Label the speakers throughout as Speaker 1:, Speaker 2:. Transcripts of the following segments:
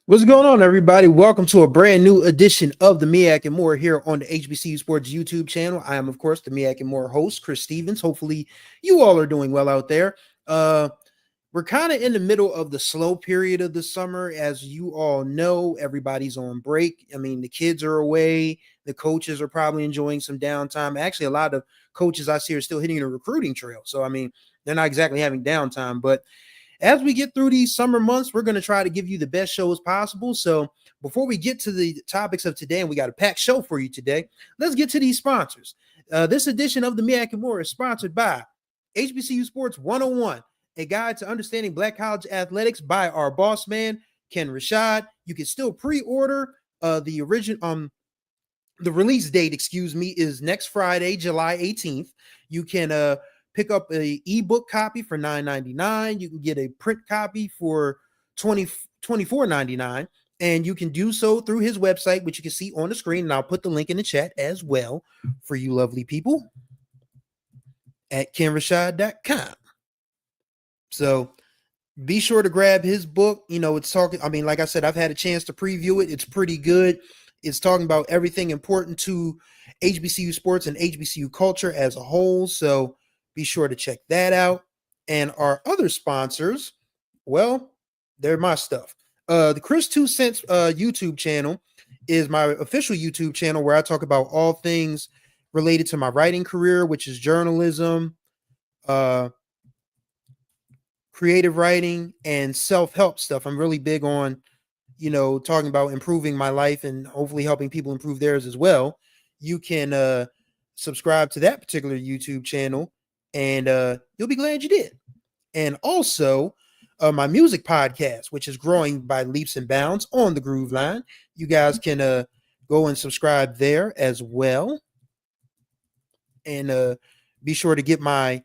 Speaker 1: What's going on, everybody? Welcome to a brand new edition of the MEAC More here on the HBCU Sports YouTube channel. I am, of course, the MEAC More host, Chris Stevens. Hopefully, you all are doing well out there. We're kind of in the middle of the slow period of the summer. As you all know, everybody's on break. I mean, the kids are away. The coaches are probably enjoying some downtime. Actually, a lot of coaches I see are still hitting the recruiting trail. So, I mean, they're not exactly having downtime, but as we get through these summer months, we're going to try to give you the best shows possible. So before we get to the topics of today, and we got a packed show for you today, let's get to these sponsors. This edition of the MEAC More is sponsored by HBCU Sports 101, a guide to understanding Black college athletics by our boss man, Ken Rashad. You can still pre-order the original the release date, is next Friday, July 18th. You can pick up a ebook copy for $9.99. You can get a print copy for $24.99, and you can do so through his website, which you can see on the screen, and I'll put the link in the chat as well for you lovely people at kenrashad.com. So be sure to grab his book. You know, it's talking, I mean, like I said, I've had a chance to preview it. It's pretty good. It's talking about everything important to HBCU sports and HBCU culture as a whole. So be sure to check that out. And our other sponsors, well, they're my stuff. The Chris 2 Cents YouTube channel is my official YouTube channel where I talk about all things related to my writing career, which is journalism, creative writing, and self-help stuff. I'm really big on, you know, talking about improving my life and hopefully helping people improve theirs as well. You can subscribe to that particular YouTube channel, and you'll be glad you did. And also my music podcast, which is growing by leaps and bounds on the Groove Line. You guys can go and subscribe there as well. And be sure to get my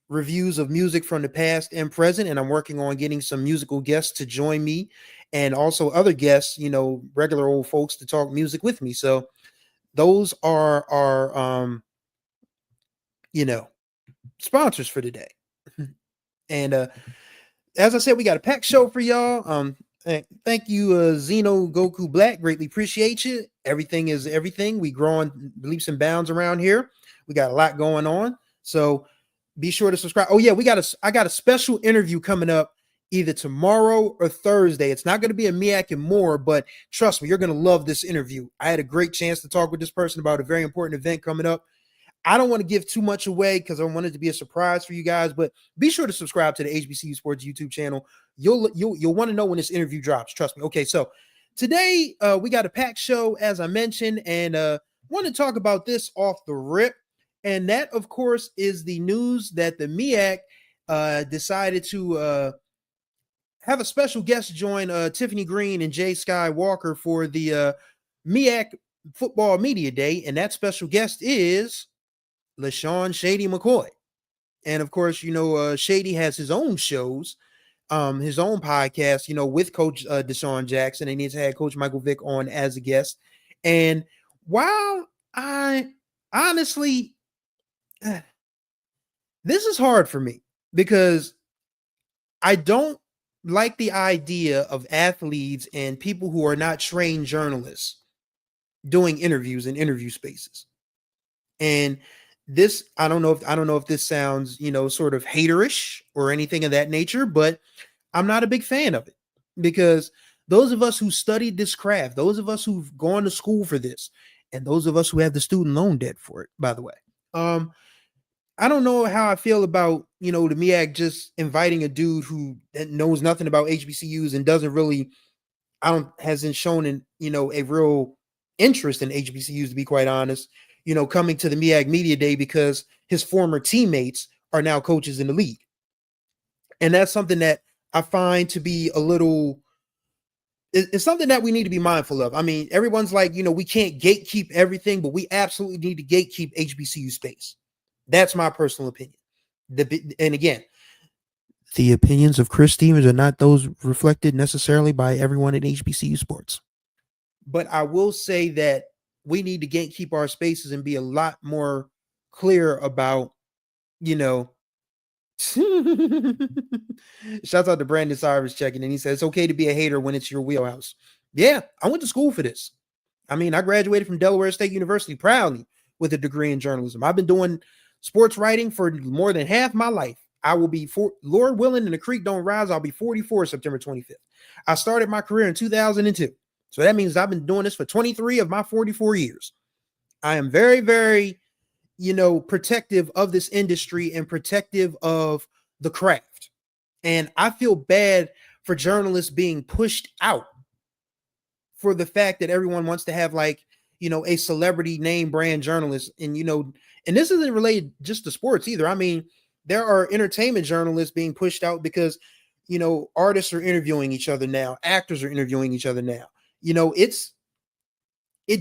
Speaker 1: reviews of music from the past and present. And I'm working on getting some musical guests to join me, and also other guests, you know, regular old folks to talk music with me. So those are our you know, sponsors for today. And as I said, we got a packed show for y'all. Thank you, Zeno Goku Black. Greatly appreciate you. Everything is everything. We growing leaps and bounds around here. We got a lot going on. So be sure to subscribe. Oh yeah, I got a special interview coming up either tomorrow or Thursday. It's not going to be a MEAC More, but trust me, you're going to love this interview. I had a great chance to talk with this person about a very important event coming up. I don't want to give too much away because I want it to be a surprise for you guys, but be sure to subscribe to the HBCU Sports YouTube channel. You'll want to know when this interview drops. Trust me. Okay, so today we got a packed show, as I mentioned, and want to talk about this off the rip. And that, of course, is the news that the MEAC decided to have a special guest join Tiffany Greene and Jay Skywalker for the MEAC Football Media Day. And that special guest is Lesean Shady McCoy. And of course, you know, Shady has his own shows, his own podcast, you know, with Coach Deshaun Jackson, and he's had Coach Michael Vick on as a guest. And while I honestly, this is hard for me because I don't like the idea of athletes and people who are not trained journalists doing interviews in interview spaces. And this, I don't know if this sounds, you know, sort of haterish or anything of that nature, but I'm not a big fan of it because those of us who studied this craft, those of us who've gone to school for this, and those of us who have the student loan debt for it, by the way, I don't know how I feel about, you know, the MEAC just inviting a dude who knows nothing about HBCUs and doesn't really, hasn't shown in, you know, a real interest in HBCUs, to be quite honest, you know, coming to the MEAC Media Day because his former teammates are now coaches in the league. And that's something that I find to be a little, it's something that we need to be mindful of. I mean, everyone's like, you know, we can't gatekeep everything, but we absolutely need to gatekeep HBCU space. That's my personal opinion. And again, the opinions of Chris Stevens are not those reflected necessarily by everyone in HBCU sports. But I will say that we need to gatekeep our spaces and be a lot more clear about, you know, Shouts out to Brandon Cyrus checking in. He says it's okay to be a hater when it's your wheelhouse. Yeah, I went to school for this. I mean, I graduated from Delaware State University proudly with a degree in journalism. I've been doing sports writing for more than half my life. I will be, Lord willing, and the creek don't rise, I'll be 44 September 25th. I started my career in 2002. So that means I've been doing this for 23 of my 44 years. I am very, very, protective of this industry and protective of the craft. And I feel bad for journalists being pushed out for the fact that everyone wants to have a celebrity name brand journalist. And, and this isn't related just to sports either. I mean, there are entertainment journalists being pushed out because, artists are interviewing each other now. Actors are interviewing each other now. It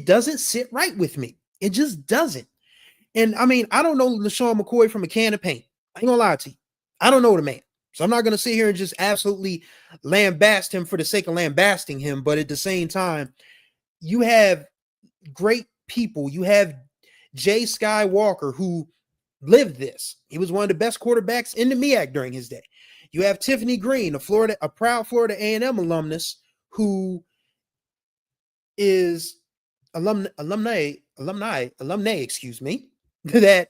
Speaker 1: doesn't sit right with me. It just doesn't. And I mean, I don't know Lesean McCoy from a can of paint. I ain't gonna lie to you. I don't know the man. So I'm not going to sit here and just absolutely lambast him for the sake of lambasting him. But at the same time, you have great people. You have Jay Skywalker, who lived this. He was one of the best quarterbacks in the MEAC during his day. You have Tiffany Greene, a proud Florida A&M alumnus, who is alumni, excuse me, that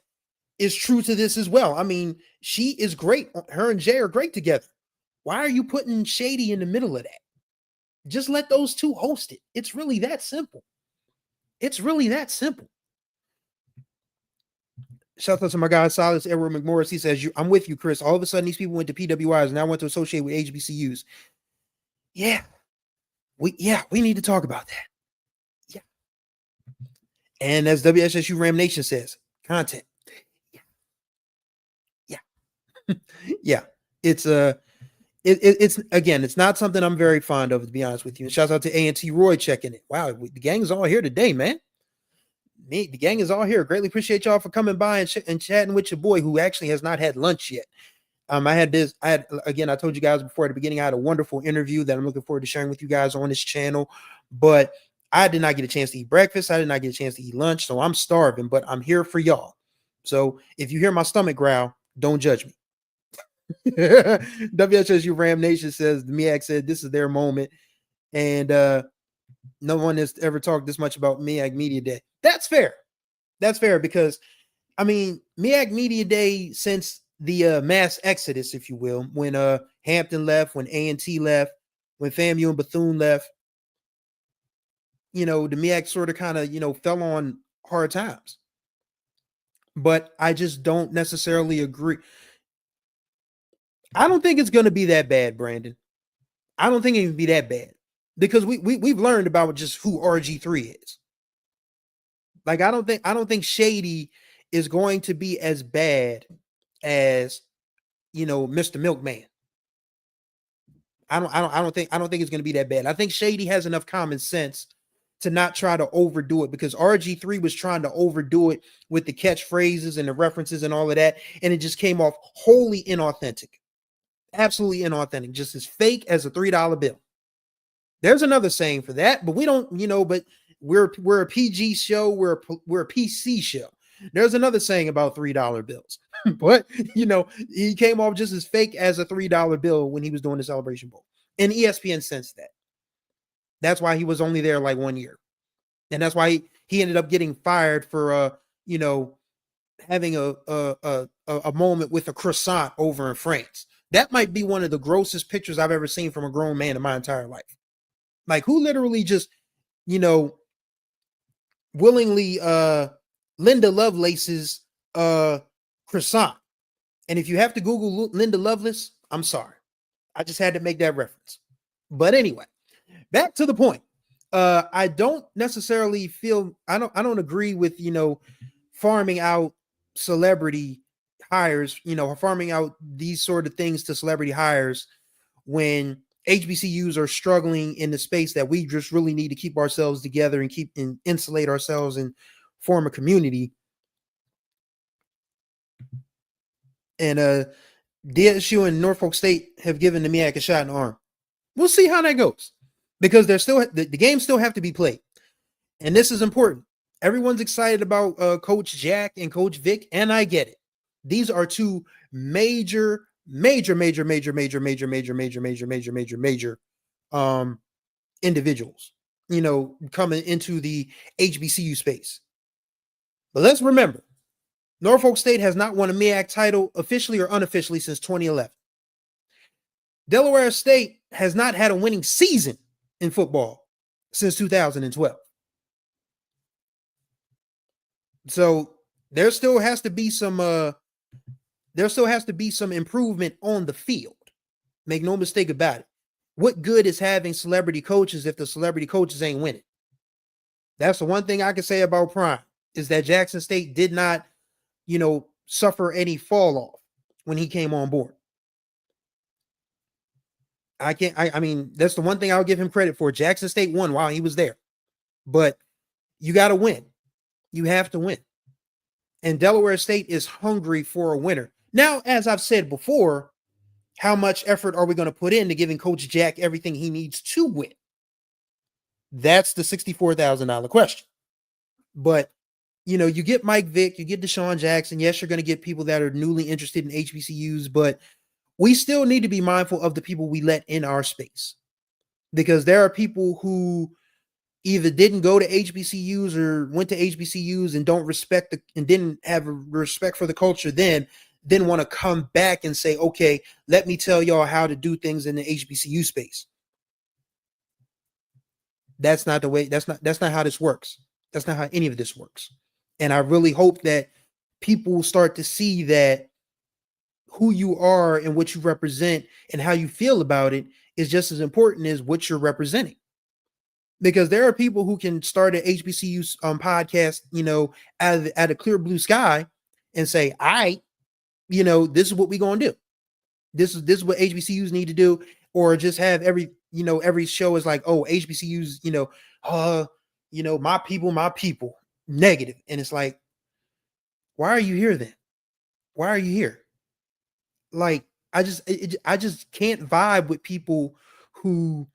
Speaker 1: is true to this as well. I mean, she is great. Her and Jay are great together. Why are you putting Shady in the middle of that? Just let those two host it. It's really that simple. It's really that simple. Shout out to my guy, Silas Edward McMorris. He says, I'm with you, Chris. All of a sudden, these people went to PWIs and now want to associate with HBCUs. Yeah. We need to talk about that. Yeah. And as WSSU Ram Nation says, content. Yeah, it's again, it's not something I'm very fond of, to be honest with you. And shouts out to A&T Roy checking it. Wow, the gang is all here today, man. The gang is all here. Greatly appreciate y'all for coming by and chatting with your boy, who actually has not had lunch yet. I told you guys before at the beginning, I had a wonderful interview that I'm looking forward to sharing with you guys on this channel, but I did not get a chance to eat breakfast. I did not get a chance to eat lunch, so I'm starving, but I'm here for y'all. So if you hear my stomach growl, don't judge me. WSSU Ram Nation says the MEAC said this is their moment, and no one has ever talked this much about MEAC Media Day. That's fair. That's fair, because I mean, MEAC Media Day, since the mass exodus, if you will, when Hampton left, when A&T left, when FAMU and Bethune left, the MEAC sort of kind of fell on hard times. But I just don't necessarily agree. I don't think it's going to be that bad, Brandon. I don't think it would be that bad, because we've learned about just who RG3 is. Like, I don't think Shady is going to be as bad as, Mr. Milkman. I don't think it's going to be that bad. I think Shady has enough common sense to not try to overdo it, because RG3 was trying to overdo it with the catchphrases and the references and all of that, and it just came off wholly inauthentic. Absolutely inauthentic, just as fake as a $3 bill. There's another saying for that, but we don't, but we're a PG show, we're a PC show. There's another saying about $3 bills, but he came off just as fake as a $3 bill when he was doing the Celebration Bowl, and ESPN sensed that. That's why he was only there like 1 year, and that's why he ended up getting fired for having a moment with a croissant over in France. That might be one of the grossest pictures I've ever seen from a grown man in my entire life. Like, who literally just, willingly Linda Lovelace's croissant. And if you have to Google Linda Lovelace, I'm sorry. I just had to make that reference. But anyway, back to the point. I don't necessarily feel, I don't agree with, farming out celebrity hires, farming out these sort of things to celebrity hires when HBCUs are struggling in the space that we just really need to keep ourselves together and keep and insulate ourselves and form a community. And DSU and Norfolk State have given the MEAC a shot in the arm. We'll see how that goes, because there's still the games still have to be played, and this is important. Everyone's excited about Coach Jack and Coach Vic, and I get it. These are two major, major, major, major, major, major, major, major, major, major, major, major individuals, coming into the HBCU space. But let's remember, Norfolk State has not won a MEAC title officially or unofficially since 2011. Delaware State has not had a winning season in football since 2012. So there still has to be some improvement on the field. Make no mistake about it. What good is having celebrity coaches if the celebrity coaches ain't winning? That's the one thing I can say about Prime, is that Jackson State did not, suffer any fall off when he came on board. I mean, that's the one thing I'll give him credit for. Jackson State won while he was there, but you got to win. You have to win. And Delaware State is hungry for a winner. Now, as I've said before, how much effort are we going to put into giving Coach Jack everything he needs to win? That's the $64,000 question. But, you get Mike Vick, you get Deshaun Jackson. Yes, you're going to get people that are newly interested in HBCUs, but we still need to be mindful of the people we let in our space, because there are people who either didn't go to HBCUs or went to HBCUs and don't respect and didn't have respect for the culture, then want to come back and say, okay, let me tell y'all how to do things in the HBCU space. That's not the way. That's not how this works. That's not how any of this works. And I really hope that people start to see that who you are and what you represent and how you feel about it is just as important as what you're representing. Because there are people who can start an HBCU podcast, out of clear blue sky and say, all right, this is what we're going to do. This is what HBCUs need to do. Or just have every show is like, oh, HBCUs, my people, negative. And it's like, why are you here then? Why are you here? Like, I just can't vibe with people who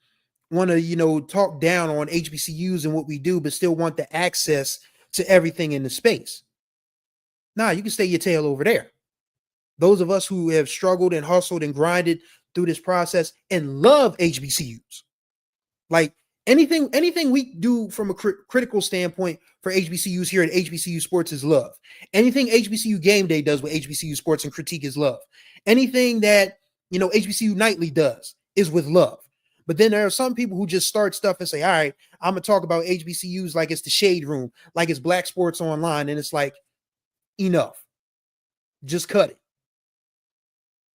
Speaker 1: want to, talk down on HBCUs and what we do, but still want the access to everything in the space. Nah, you can stay your tail over there. Those of us who have struggled and hustled and grinded through this process and love HBCUs, like anything we do from a critical standpoint for HBCUs here at HBCU Sports is love. Anything HBCU Game Day does with HBCU Sports and critique is love. Anything that, HBCU Nightly does is with love. But then there are some people who just start stuff and say, all right, I'm going to talk about HBCUs like it's the Shade Room, like it's Black Sports Online. And it's like, enough. Just cut it.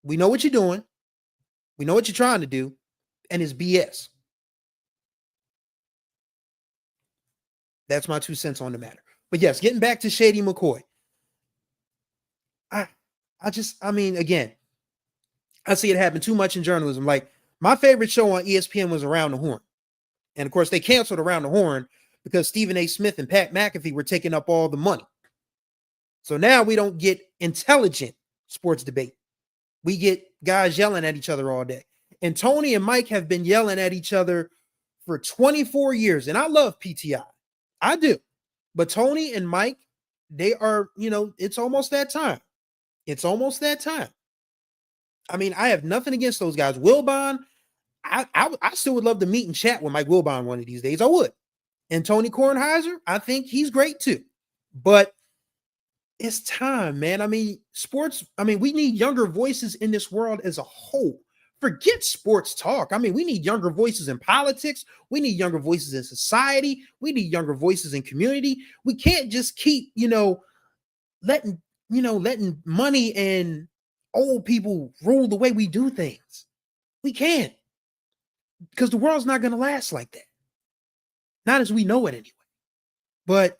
Speaker 1: We know what you're doing. We know what you're trying to do. And it's BS. That's my 2 cents on the matter. But yes, getting back to Shady McCoy. Again, I see it happen too much in journalism. Like, my favorite show on ESPN was Around the Horn. And of course, they canceled Around the Horn because Stephen A. Smith and Pat McAfee were taking up all the money. So now we don't get intelligent sports debate. We get guys yelling at each other all day. And Tony and Mike have been yelling at each other for 24 years. And I love PTI. I do. But Tony and Mike, they are, it's almost that time. It's almost that time. I mean, I have nothing against those guys. Wilbon, I still would love to meet and chat with Mike Wilbon one of these days. I would. And Tony Kornheiser, I think he's great too. But it's time, man. I mean, sports, we need younger voices in this world as a whole. Forget sports talk. I mean, we need younger voices in politics. We need younger voices in society. We need younger voices in community. We can't just keep, letting money and old people rule the way we do things. We can't, because the world's not going to last like that. Not as we know it anyway. But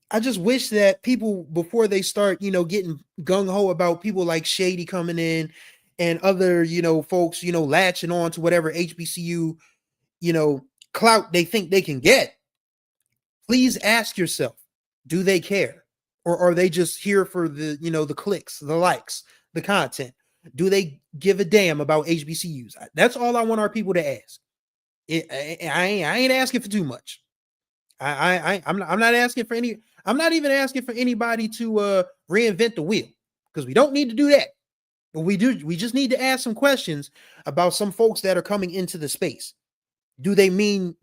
Speaker 1: I just wish that people, before they start, getting gung-ho about people like Shady coming in and other, folks, latching on to whatever HBCU, clout they think they can get, please ask yourself, do they care? Or are they just here for the, the clicks, the likes, the content? Do they give a damn about HBCUs? That's all I want our people to ask. I ain't asking for too much. I'm not asking for any. I'm not even asking for anybody to reinvent the wheel, because we don't need to do that. We just need to ask some questions about some folks that are coming into the space. Do they mean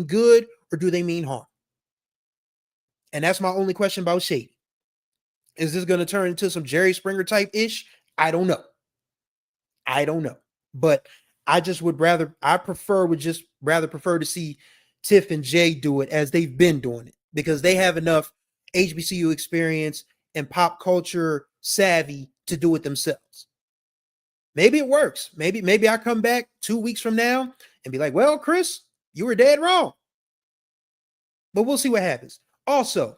Speaker 1: good or do they mean harm? And that's my only question about Shady. Is this going to turn into some Jerry Springer type ish? I don't know. But I just would rather prefer to see Tiff and Jay do it as they've been doing it, because they have enough HBCU experience and pop culture savvy to do it themselves. Maybe it works. Maybe I come back 2 weeks from now and be like, well, Chris, you were dead wrong. But we'll see what happens. Also,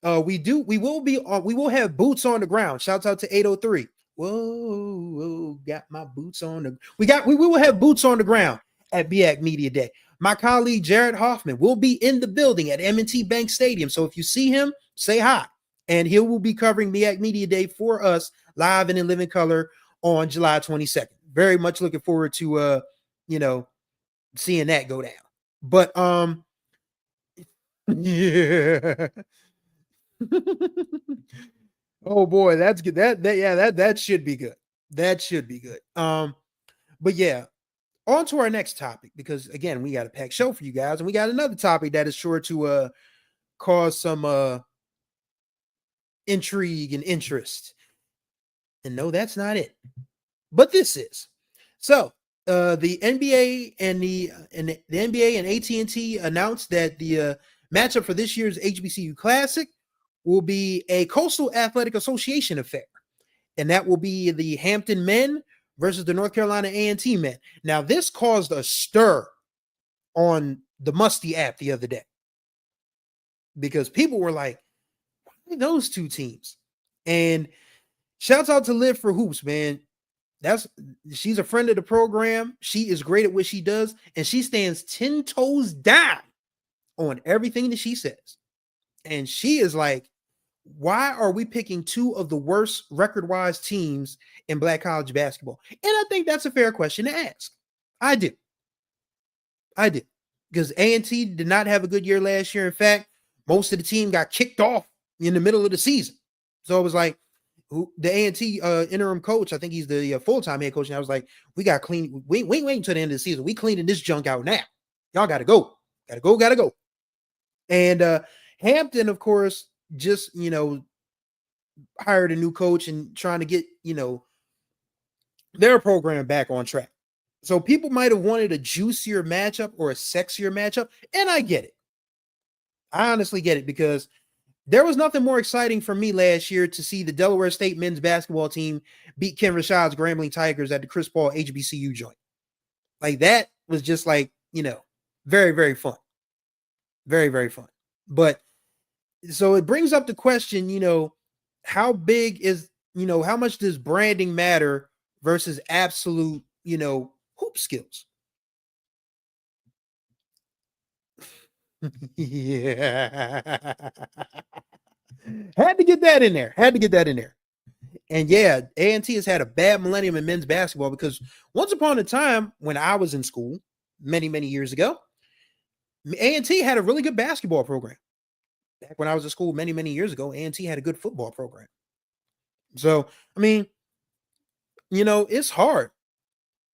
Speaker 1: we will have boots on the ground. Shouts out to 803. Whoa, got my boots on the we will have boots on the ground at MEAC Media Day. My colleague Jared Hoffman will be in the building at M&T Bank Stadium. So if you see him, say hi. And he will be covering MEAC Media Day for us live and in living color on July 22nd. Very much looking forward to seeing that go down. But yeah. Oh boy, that's good. That should be good. That should be good. But yeah, on to our next topic, because again, we got a packed show for you guys, and we got another topic that is sure to cause some intrigue and interest. And no, that's not it. But this is. So the NBA and the NBA and AT&T announced that the matchup for this year's HBCU Classic will be a Coastal Athletic Association affair, and that will be the Hampton men versus the North Carolina A&T men. Now, this caused a stir on the Musty app the other day, because people were like, why are those two teams? And shouts out to Live for Hoops, man. She's a friend of the program. She is great at what she does, and she stands 10 toes down on everything that she says. And she is like, why are we picking two of the worst record-wise teams in Black college basketball? And I think that's a fair question to ask. I do. Because A&T did not have a good year last year. In fact, most of the team got kicked off in the middle of the season. So it was like, the A&T interim coach, I think he's the full-time head coach, and I was like, we got clean. We ain't waiting until the end of the season. We cleaning this junk out now. Y'all got to go. Got to go. And Hampton, of course, just, hired a new coach and trying to get, their program back on track. So people might have wanted a juicier matchup or a sexier matchup, and I get it. I honestly get it, because there was nothing more exciting for me last year to see the Delaware State men's basketball team beat Ken Rashad's Grambling Tigers at the Chris Paul HBCU joint. Like, that was just like, very, very fun. Very, very fun. But so it brings up the question, how big is, how much does branding matter versus absolute, hoop skills? Yeah. Had to get that in there. And yeah, A&T has had a bad millennium in men's basketball, because once upon a time when I was in school, many, many years ago, A&T had a really good basketball program. Back when I was in school many, many years ago, A&T had a good football program. So, I mean, it's hard.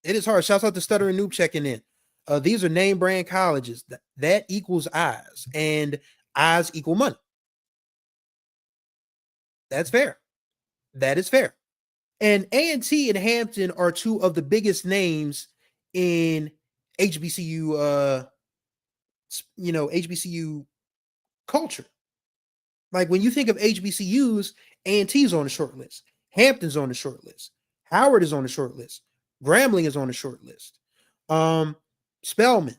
Speaker 1: It is hard. Shouts out to Stutter and Noob checking in. These are name brand colleges. That equals eyes, and eyes equal money. That's fair. That is fair. And A&T and Hampton are two of the biggest names in HBCU, HBCU culture. Like, when you think of HBCUs, A&T's on the short list. Hampton's on the short list. Howard is on the short list. Grambling is on the short list. Spelman,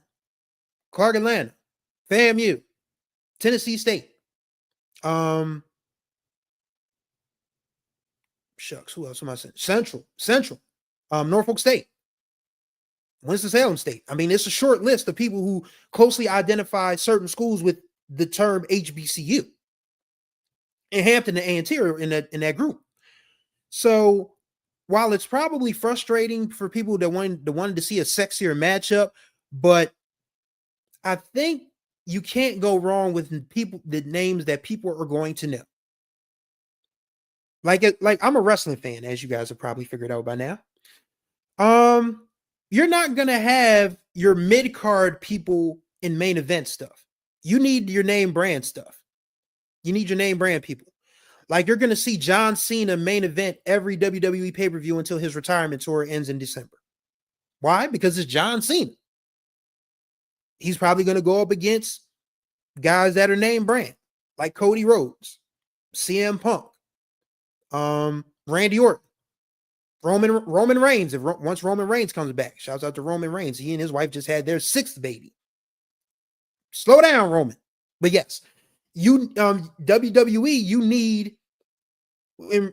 Speaker 1: Clark Atlanta, FAMU, Tennessee State. Shucks, who else am I saying? Central, Norfolk State, Winston-Salem State. I mean, it's a short list of people who closely identify certain schools with the term HBCU. And Hampton and A&T are in that group. So while it's probably frustrating for people that wanted to see a sexier matchup, but I think you can't go wrong with the names that people are going to know. Like I'm a wrestling fan, as you guys have probably figured out by now. You're not gonna have your mid card people in main event stuff. You need your name brand stuff. You need your name brand people. Like you're gonna see John Cena main event every WWE pay per view until his retirement tour ends in December. Why? Because it's John Cena. He's probably gonna go up against guys that are name brand, like Cody Rhodes, CM Punk, Randy Orton, Roman Reigns. Once Roman Reigns comes back, shouts out to Roman Reigns. He and his wife just had their 6th baby. Slow down, Roman. But yes, you WWE,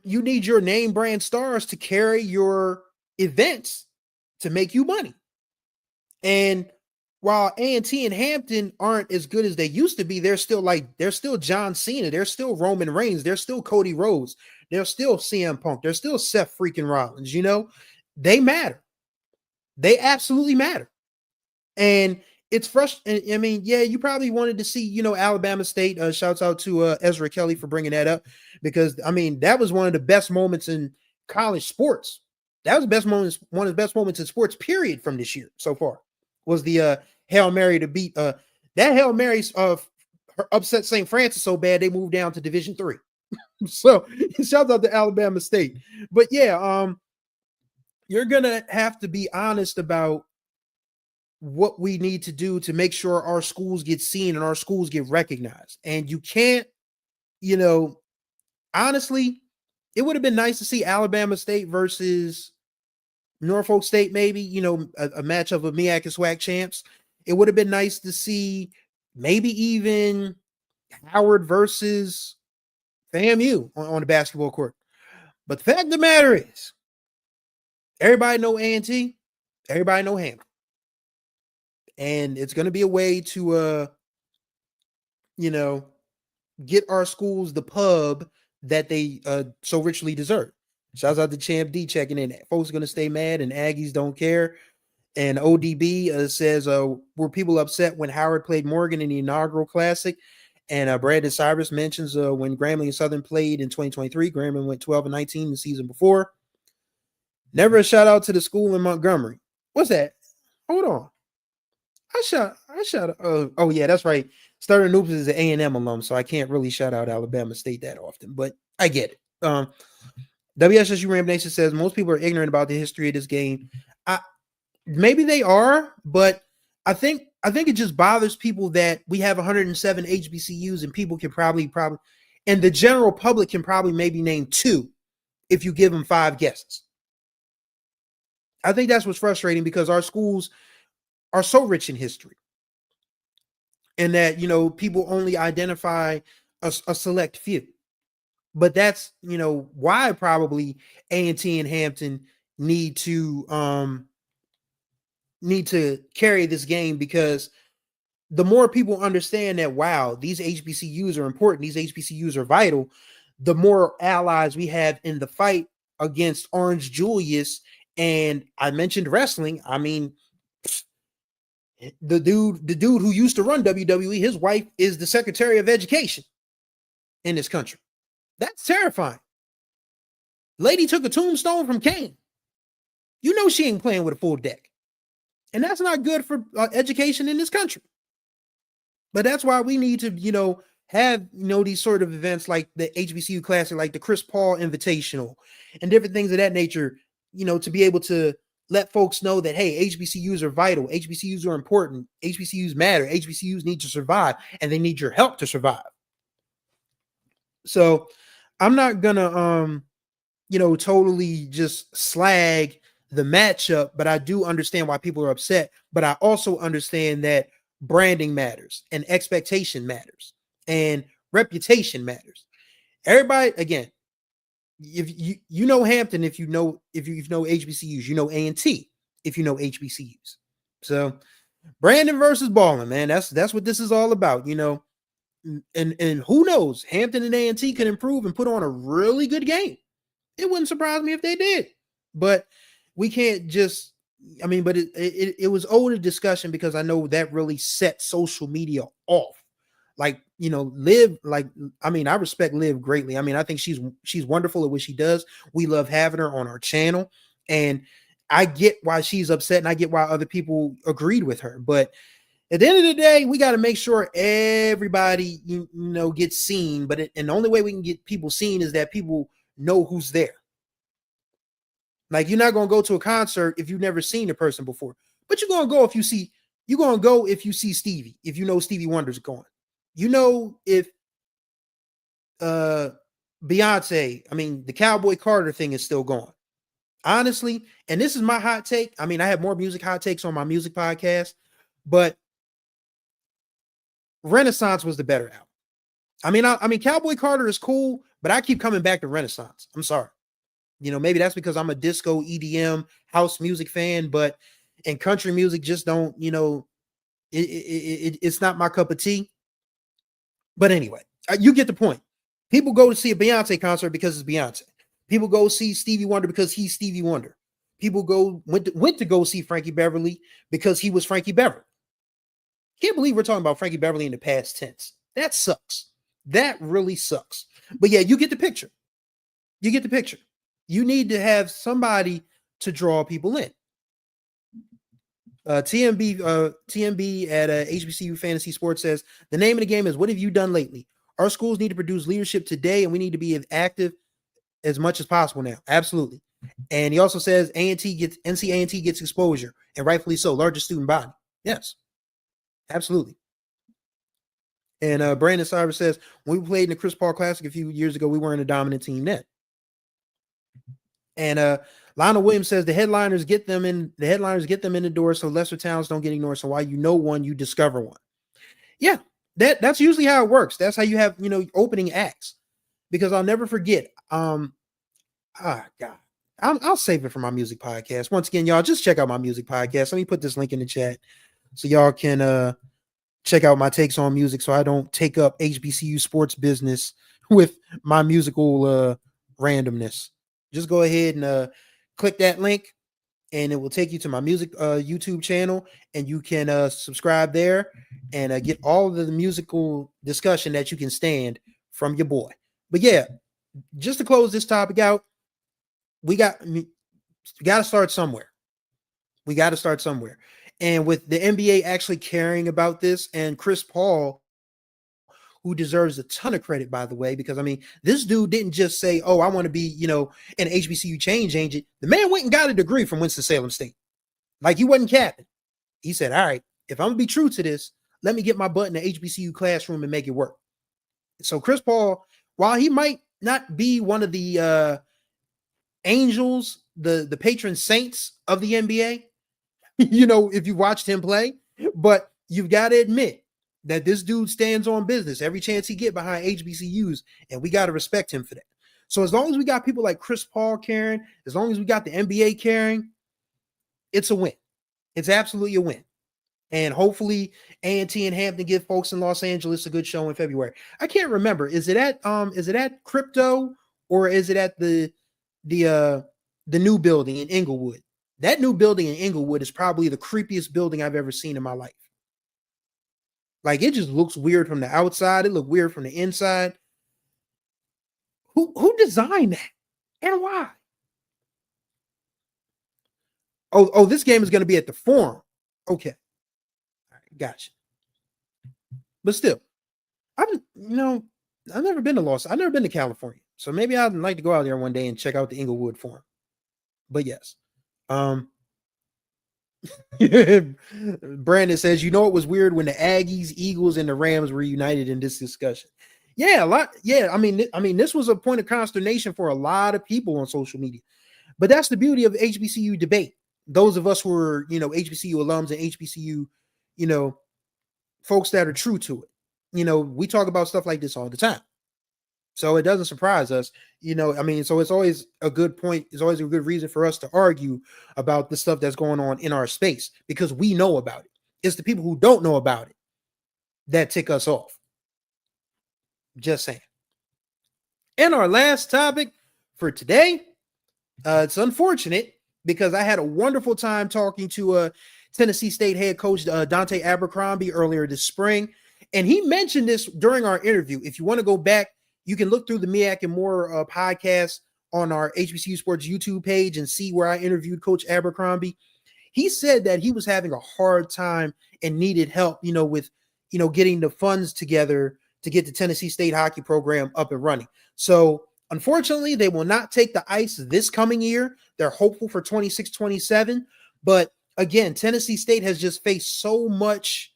Speaker 1: you need your name brand stars to carry your events to make you money. And while A&T and Hampton aren't as good as they used to be, they're still John Cena, they're still Roman Reigns, they're still Cody Rhodes, they're still CM Punk, they're still Seth freaking Rollins. They matter. They absolutely matter. And it's frustrating. I mean, yeah, you probably wanted to see, Alabama State. Shouts out to Ezra Kelly for bringing that up, because I mean that was one of the best moments in college sports. That was the best moments, one of the best moments in sports, period, from this year so far. Was the Hail Mary to beat that Hail Mary's upset St. Francis so bad they moved down to Division III. So shouts out to Alabama State. But yeah, you're gonna have to be honest about what we need to do to make sure our schools get seen and our schools get recognized. And you can't, honestly, it would have been nice to see Alabama State versus Norfolk State, maybe, a match of a MEAC and SWAC champs. It would have been nice to see maybe even Howard versus FAMU on the basketball court. But the fact of the matter is, everybody know A&T, everybody know Hampton. And it's going to be a way to, get our schools the pub that they so richly deserve. Shouts out to Champ D checking in. Folks are going to stay mad and Aggies don't care. And ODB says, were people upset when Howard played Morgan in the inaugural Classic? And Brandon Cyrus mentions when Grambling and Southern played in 2023, Grambling went 12-19 the season before. Never a shout out to the school in Montgomery. What's that? Hold on. I shout. Oh yeah, that's right. Starter Noops is an A&M alum, so I can't really shout out Alabama State that often, but I get it. WSSU Ram Nation says most people are ignorant about the history of this game. Maybe they are, but I think it just bothers people that we have 107 HBCUs and people can probably, and the general public can probably maybe name 2 if you give them 5 guesses. I think that's what's frustrating, because our schools are so rich in history, and that people only identify a select few. But that's why probably A&T and Hampton need to carry this game, because the more people understand that, wow, these HBCUs are important, these HBCUs are vital, the more allies we have in the fight against Orange Julius. And I mentioned wrestling. I mean, the dude who used to run WWE, his wife is the Secretary of Education in this country. That's terrifying. Lady took a tombstone from Kane. She ain't playing with a full deck. And that's not good for education in this country. But that's why we need to, have, these sort of events like the HBCU Classic, like the Chris Paul Invitational and different things of that nature, to be able to let folks know that, hey, HBCUs are vital. HBCUs are important. HBCUs matter. HBCUs need to survive, and they need your help to survive. So I'm not gonna, totally just slag the matchup, but I do understand why people are upset. But I also understand that branding matters, and expectation matters, and reputation matters. Everybody, again, if you know Hampton, if you know HBCUs, A&T if you know HBCUs. So Brandon versus Ballin, man, that's what this is all about, and who knows, Hampton and A&T can improve and put on a really good game. It wouldn't surprise me if they did, but we can't just. I mean, but it was old discussion, because I know that really set social media off Like, Liv, like, I mean, I respect Liv greatly. I mean, I think she's wonderful at what she does. We love having her on our channel, and I get why she's upset, and I get why other people agreed with her. But at the end of the day, we got to make sure everybody, gets seen. And the only way we can get people seen is that people know who's there. Like, you're not going to go to a concert if you've never seen a person before, but you're going to go if you see Stevie, if you know Stevie Wonder's going, if Beyonce, I mean, the Cowboy Carter thing is still going. Honestly, and this is my hot take. I mean, I have more music hot takes on my music podcast, but Renaissance was the better album. I mean, Cowboy Carter is cool, but I keep coming back to Renaissance. I'm sorry. Maybe that's because I'm a disco, EDM, house music fan, and country music just don't, it's not my cup of tea. But anyway, you get the point. People go to see a Beyonce concert because it's Beyonce. People go see Stevie Wonder because he's Stevie Wonder. People went to go see Frankie Beverly because he was Frankie Beverly. Can't believe we're talking about Frankie Beverly in the past tense. That sucks. That really sucks. But yeah, you get the picture. You get the picture. You need to have somebody to draw people in. TMB at HBCU Fantasy Sports says, the name of the game is, what have you done lately? Our schools need to produce leadership today, and we need to be as active as much as possible now. Absolutely. And he also says NC gets exposure, and rightfully so, largest student body. Yes, absolutely. And Brandon Cyrus says, when we played in the Chris Paul Classic a few years ago, we weren't a dominant team then. And Lionel Williams says the headliners get them in the door, so lesser towns don't get ignored. So while you know one, you discover one. Yeah, that's usually how it works. That's how you have opening acts. Because I'll never forget. God, I'll save it for my music podcast. Once again, y'all just check out my music podcast. Let me put this link in the chat so y'all can check out my takes on music, so I don't take up HBCU sports business with my musical randomness. Just go ahead and click that link, and it will take you to my music YouTube channel, and you can subscribe there and get all of the musical discussion that you can stand from your boy. But yeah, just to close this topic out, we got to start somewhere. We got to start somewhere. And with the NBA actually caring about this, and Chris Paul, who deserves a ton of credit, by the way, because I mean, this dude didn't just say, oh, I want to be, an HBCU change agent. The man went and got a degree from Winston-Salem State. Like, he wasn't capping. He said, all right, if I'm gonna be true to this, let me get my butt in the HBCU classroom and make it work. So Chris Paul, while he might not be one of the angels, the patron saints of the NBA, if you watched him play, but you've got to admit that this dude stands on business every chance he get behind HBCUs, and we got to respect him for that. So as long as we got people like Chris Paul caring, as long as we got the NBA caring, it's a win. It's absolutely a win. And hopefully A&T and Hampton give folks in Los Angeles a good show in February. I can't remember. Is it at Crypto, or is it at the new building in Inglewood? That new building in Inglewood is probably the creepiest building I've ever seen in my life. Like, it just looks weird from the outside. It looked weird from the inside. Who designed that, and why? Oh, this game is going to be at the Forum. Okay. All right, gotcha. But still, I've never been to California. So maybe I'd like to go out there one day and check out the Inglewood Forum. But yes. Brandon says, it was weird when the Aggies, Eagles, and the Rams were united in this discussion. Yeah, a lot. Yeah, I mean, this was a point of consternation for a lot of people on social media. But that's the beauty of HBCU debate. Those of us who are, HBCU alums and HBCU, folks that are true to it. We talk about stuff like this all the time. So it doesn't surprise us, so it's always a good point. It's always a good reason for us to argue about the stuff that's going on in our space, because we know about it. It's the people who don't know about it that tick us off. Just saying. And our last topic for today, it's unfortunate because I had a wonderful time talking to Tennessee State head coach Dante Abercrombie earlier this spring. And he mentioned this during our interview. If you want to go back, you can look through the MEAC and More podcast on our HBCU Sports YouTube page and see where I interviewed Coach Abercrombie. He said that he was having a hard time and needed help, with, getting the funds together to get the Tennessee State hockey program up and running. So unfortunately, they will not take the ice this coming year. They're hopeful for 26-27. But again, Tennessee State has just faced so much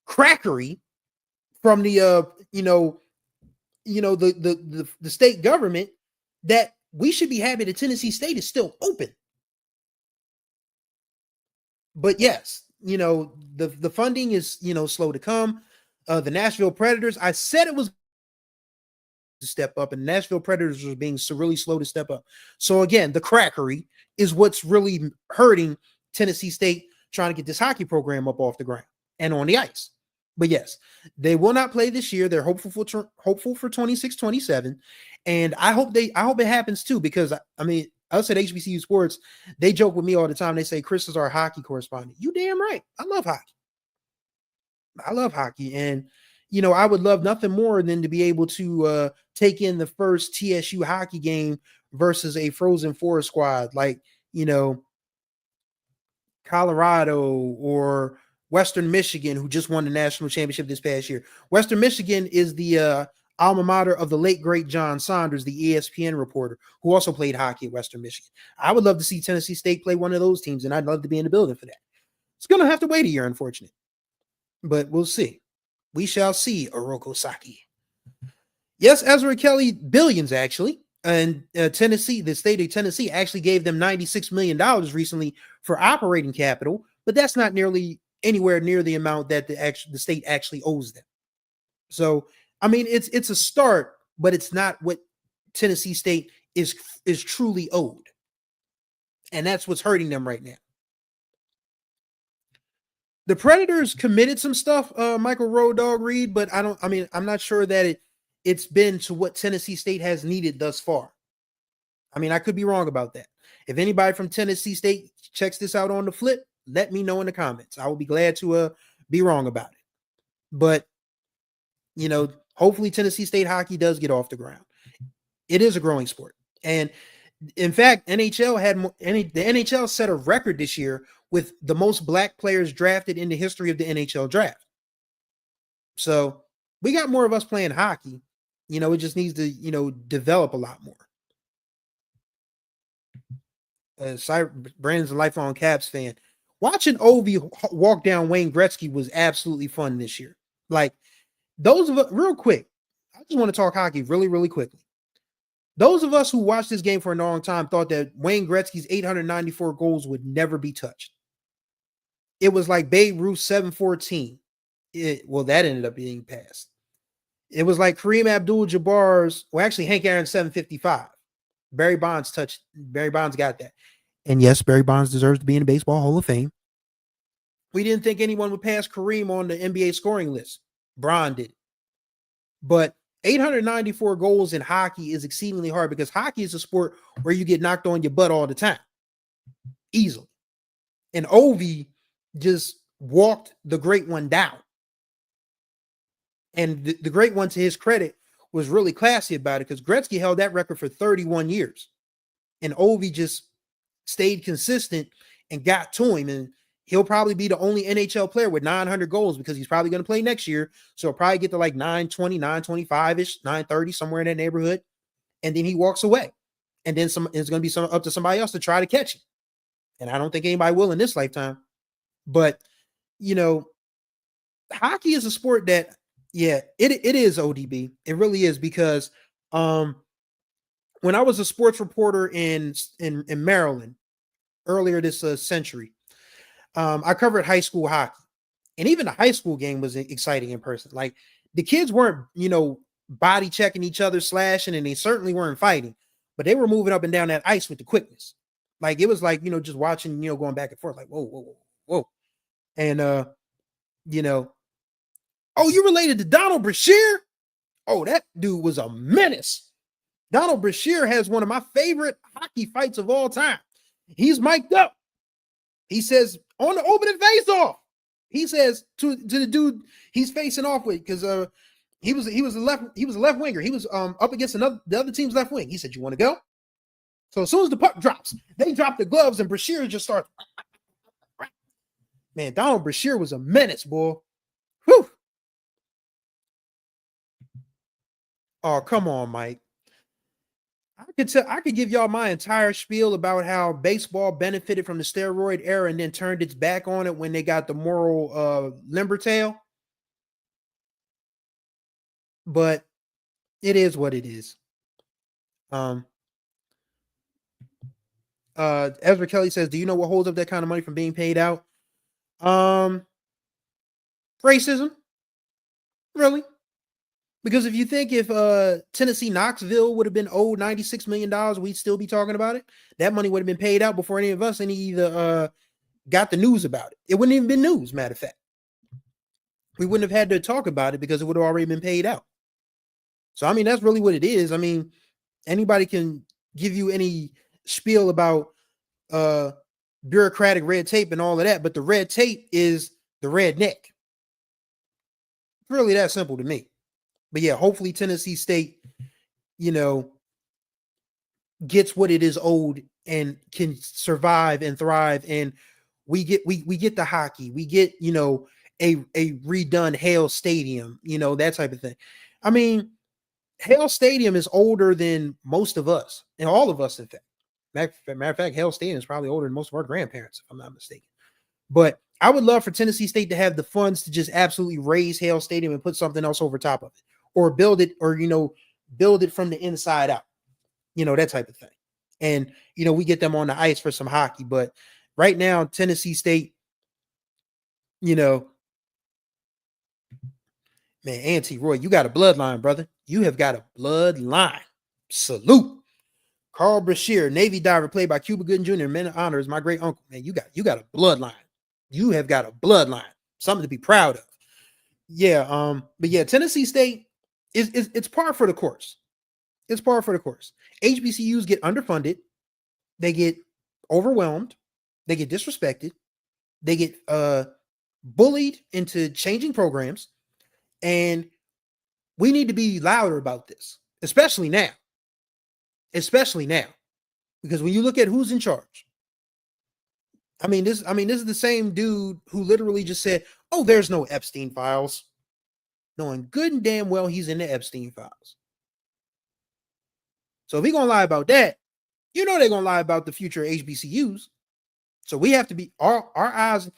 Speaker 1: crackery from the the state government that we should be happy that Tennessee State is still open. But yes, the funding is, slow to come. The Nashville Predators, I said it was to step up, and the Nashville Predators was being so really slow to step up. So again, the crackery is what's really hurting Tennessee State trying to get this hockey program up off the ground and on the ice. But yes, they will not play this year. They're hopeful for 26-27. And I hope it happens too, because I mean, us at HBCU Sports, they joke with me all the time. They say, Chris is our hockey correspondent. You damn right. I love hockey. And, I would love nothing more than to be able to take in the first TSU hockey game versus a Frozen Four squad like, Colorado or Western Michigan, who just won the national championship this past year. Western Michigan is the alma mater of the late, great John Saunders, the ESPN reporter, who also played hockey at Western Michigan. I would love to see Tennessee State play one of those teams, and I'd love to be in the building for that. It's going to have to wait a year, unfortunately. But we'll see. We shall see, Oroko Saki. Yes, Ezra Kelly, billions actually. And Tennessee, the state of Tennessee actually gave them $96 million recently for operating capital, but that's not nearly anywhere near the amount that the state actually owes them. So, I mean, it's a start, but it's not what Tennessee State is truly owed. And that's what's hurting them right now. The Predators committed some stuff, Michael Road Dog Reed, but I'm not sure that it's been to what Tennessee State has needed thus far. I mean, I could be wrong about that. If anybody from Tennessee State checks this out on the flip, let me know in the comments. I will be glad to be wrong about it. But, hopefully Tennessee State hockey does get off the ground. It is a growing sport. And in fact, the NHL set a record this year with the most black players drafted in the history of the NHL draft. So we got more of us playing hockey. It just needs to, develop a lot more. Brandon's a lifelong Caps fan. Watching Ovi walk down Wayne Gretzky was absolutely fun this year. Like, those of us, real quick, I just want to talk hockey really, really quickly. Those of us who watched this game for a long time thought that Wayne Gretzky's 894 goals would never be touched. It was like Babe Ruth's 714. That ended up being passed. It was like Kareem Abdul-Jabbar's, actually Hank Aaron's 755. Barry Bonds got that. And yes, Barry Bonds deserves to be in the Baseball Hall of Fame. We didn't think anyone would pass Kareem on the NBA scoring list. Bron did. But 894 goals in hockey is exceedingly hard because hockey is a sport where you get knocked on your butt all the time. Easily. And Ovi just walked the great one down. And the great one, to his credit, was really classy about it because Gretzky held that record for 31 years. And Ovi just stayed consistent and got to him. And he'll probably be the only NHL player with 900 goals because he's probably going to play next year. So he'll probably get to like 920, 925-ish, 930, somewhere in that neighborhood. And then he walks away. And then it's going to be up to somebody else to try to catch him. And I don't think anybody will in this lifetime. But, hockey is a sport that, it is ODB. It really is because when I was a sports reporter in Maryland earlier this century, I covered high school hockey, and even the high school game was exciting in person. Like, the kids weren't, body checking each other, slashing, and they certainly weren't fighting, but they were moving up and down that ice with the quickness. Like, it was like, just watching, going back and forth, like, whoa. And, oh, you related to Donald Brashear? Oh, that dude was a menace. Donald Brashear has one of my favorite hockey fights of all time. He's mic'd up. He says, on the opening face-off, He says to the dude he's facing off with, because he was a left winger. He was up against the other team's left wing. He said, "You want to go?" So as soon as the puck drops, they drop the gloves, and Brashear just starts. Man, Donald Brashear was a menace, boy. Whew. Oh, come on, Mike. I could give y'all my entire spiel about how baseball benefited from the steroid era and then turned its back on it when they got the moral limber tail. But it is what it is. Ezra Kelly says, "Do you know what holds up that kind of money from being paid out?" Racism, really. Because if you think if Tennessee Knoxville would have been owed $96 million, we'd still be talking about it. That money would have been paid out before any of us either got the news about it. It wouldn't even been news, matter of fact. We wouldn't have had to talk about it because it would have already been paid out. So, I mean, that's really what it is. I mean, anybody can give you any spiel about bureaucratic red tape and all of that, but the red tape is the red neck. It's really that simple to me. But yeah, hopefully Tennessee State, gets what it is owed and can survive and thrive. And we get the hockey, we get, a redone Hale Stadium, that type of thing. I mean, Hale Stadium is older than most of us, and all of us, in fact. Matter of fact, Hale Stadium is probably older than most of our grandparents, if I'm not mistaken. But I would love for Tennessee State to have the funds to just absolutely raise Hale Stadium and put something else over top of it, or build it, or build it from the inside out, that type of thing. And we get them on the ice for some hockey. But right now, Tennessee State, man, Auntie Roy, you got a bloodline, brother. You have got a bloodline. Salute. Carl Brashear, Navy diver, played by Cuba Gooding Jr. Men of honor, is my great uncle. Man, you got a bloodline. You have got a bloodline. Something to be proud of. Yeah. But yeah, Tennessee State it's par for the course. It's par for the course. HBCUs get underfunded. They get overwhelmed. They get disrespected. They get bullied into changing programs. And we need to be louder about this, especially now. Especially now. Because when you look at who's in charge, this is the same dude who literally just said, "Oh, there's no Epstein files," knowing good and damn well he's in the Epstein files. So if he's gonna lie about that, they're gonna lie about the future of HBCUs. So we have to be our eyes,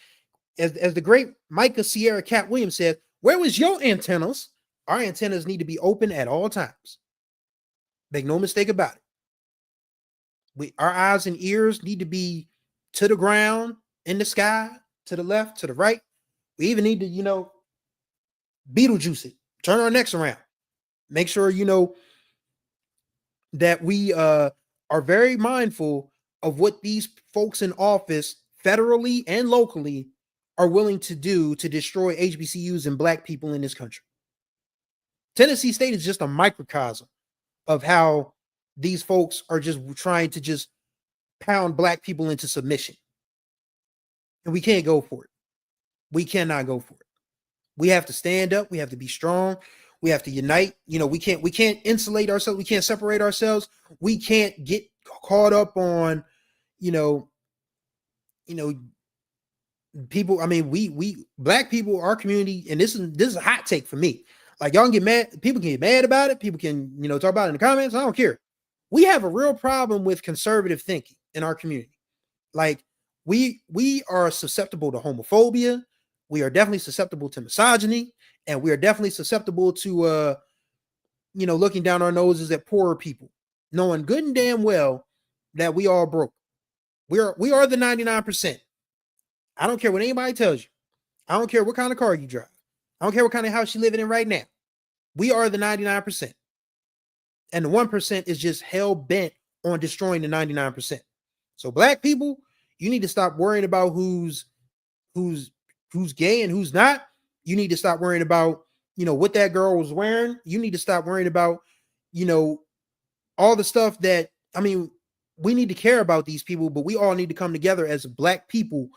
Speaker 1: as the great Micah Sierra Cat Williams said, "Where was your antennas?" Our antennas need to be open at all times. Make no mistake about it. Our eyes and ears need to be to the ground, in the sky, to the left, to the right. We even need to, Beetlejuice it, turn our necks around. Make sure, that we are very mindful of what these folks in office, federally and locally, are willing to do to destroy HBCUs and Black people in this country. Tennessee State is just a microcosm of how these folks are just trying to just pound Black people into submission. And we can't go for it. We cannot go for it. We have to stand up. We have to be strong. We have to unite. We can't insulate ourselves. We can't separate ourselves. We can't get caught up on, people. I mean, we Black people, our community, and this is a hot take for me. Like, y'all can get mad. People can get mad about it. People can, talk about it in the comments. I don't care. We have a real problem with conservative thinking in our community. Like, we are susceptible to homophobia. We are definitely susceptible to misogyny, and we are definitely susceptible to, looking down our noses at poorer people, knowing good and damn well that we all broke. We are the 99%. I don't care what anybody tells you. I don't care what kind of car you drive. I don't care what kind of house you're living in right now. We are the 99%. And the 1% is just hell bent on destroying the 99%. So Black people, you need to stop worrying about who's gay and who's not. You need to stop worrying about, what that girl was wearing. You need to stop worrying about, all the stuff that, we need to care about these people, but we all need to come together as Black people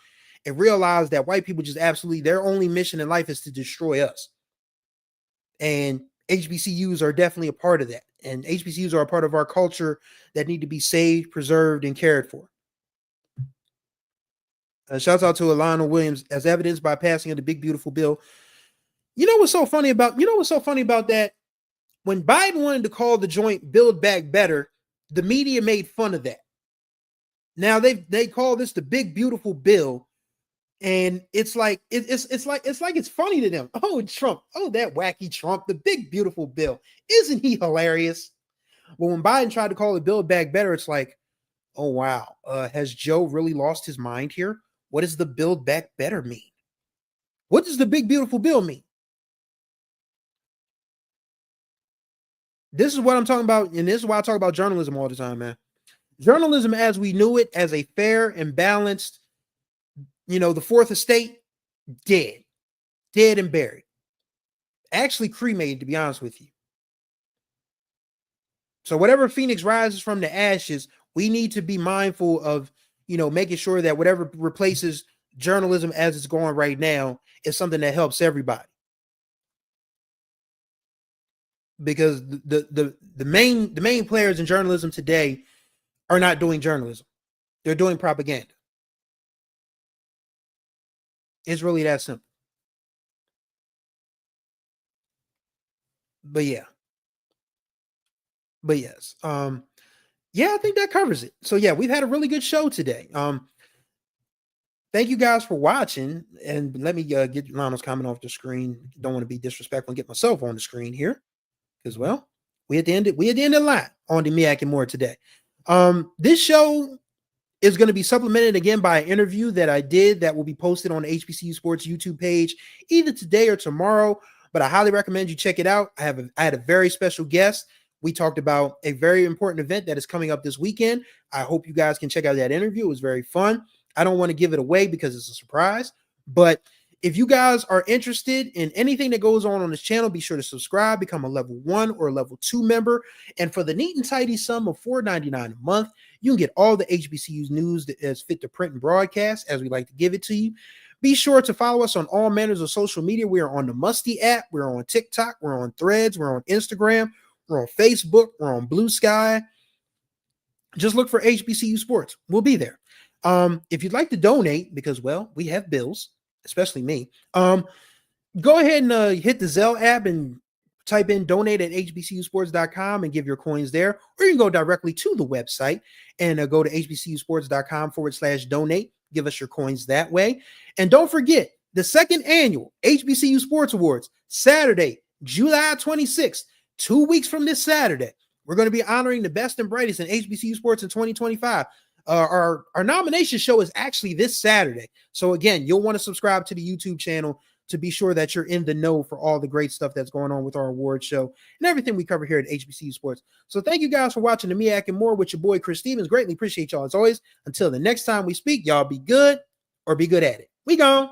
Speaker 1: and realize that white people just absolutely, their only mission in life is to destroy us. And HBCUs are definitely a part of that. And HBCUs are a part of our culture that need to be saved, preserved, and cared for. Shouts out to Lionel Williams, as evidenced by passing of the big beautiful bill. You know what's so funny about that? When Biden wanted to call the joint Build Back Better, the media made fun of that. Now they call this the big beautiful bill, and it's like it's funny to them. Oh, Trump! Oh, that wacky Trump! The big beautiful bill, isn't he hilarious? But when Biden tried to call it Build Back Better, it's like, oh wow, has Joe really lost his mind here? What does the Build Back Better mean? What does the big beautiful bill mean? This is what I'm talking about, and this is why I talk about journalism all the time, man. Journalism as we knew it, as a fair and balanced, the fourth estate, dead and buried. Actually cremated, to be honest with you. So whatever Phoenix rises from the ashes, we need to be mindful of, making sure that whatever replaces journalism as it's going right now is something that helps everybody. Because the main players in journalism today are not doing journalism. They're doing propaganda. It's really that simple. But yes. I think that covers it. So yeah, we've had a really good show today. Thank you guys for watching, and let me get Lionel's comment off the screen. Don't want to be disrespectful and get myself on the screen here, because we at the end of the line on the MEAC More today. This show is going to be supplemented again by an interview that I did that will be posted on the HBCU Sports YouTube page either today or tomorrow, but I highly recommend you check it out. I had a very special guest. We talked about a very important event that is coming up this weekend. I hope you guys can check out that interview. It was very fun. I don't want to give it away because it's a surprise, but if you guys are interested in anything that goes on this channel, be sure to subscribe, become a level 1 or level 2 member. And for the neat and tidy sum of $4.99 a month, you can get all the HBCU's news that is fit to print and broadcast, as we like to give it to you. Be sure to follow us on all manners of social media. We are on the Musty app. We're on TikTok. We're on Threads. We're on Instagram. We're on Facebook. We're on Blue Sky. Just look for HBCU Sports. We'll be there. If you'd like to donate, because, well, we have bills, especially me, go ahead and hit the Zelle app and type in donate at hbcusports.com and give your coins there. Or you can go directly to the website and go to hbcusports.com/donate. Give us your coins that way. And don't forget the second annual HBCU Sports Awards, Saturday, July 26th, 2 weeks from this Saturday. We're going to be honoring the best and brightest in HBCU sports in 2025. Our nomination show is actually this Saturday. So again, you'll want to subscribe to the YouTube channel to be sure that you're in the know for all the great stuff that's going on with our award show and everything we cover here at HBCU Sports. So thank you guys for watching the MEAC More with your boy Chris Stevens. Greatly appreciate y'all as always. Until the next time we speak, y'all be good or be good at it. We gone.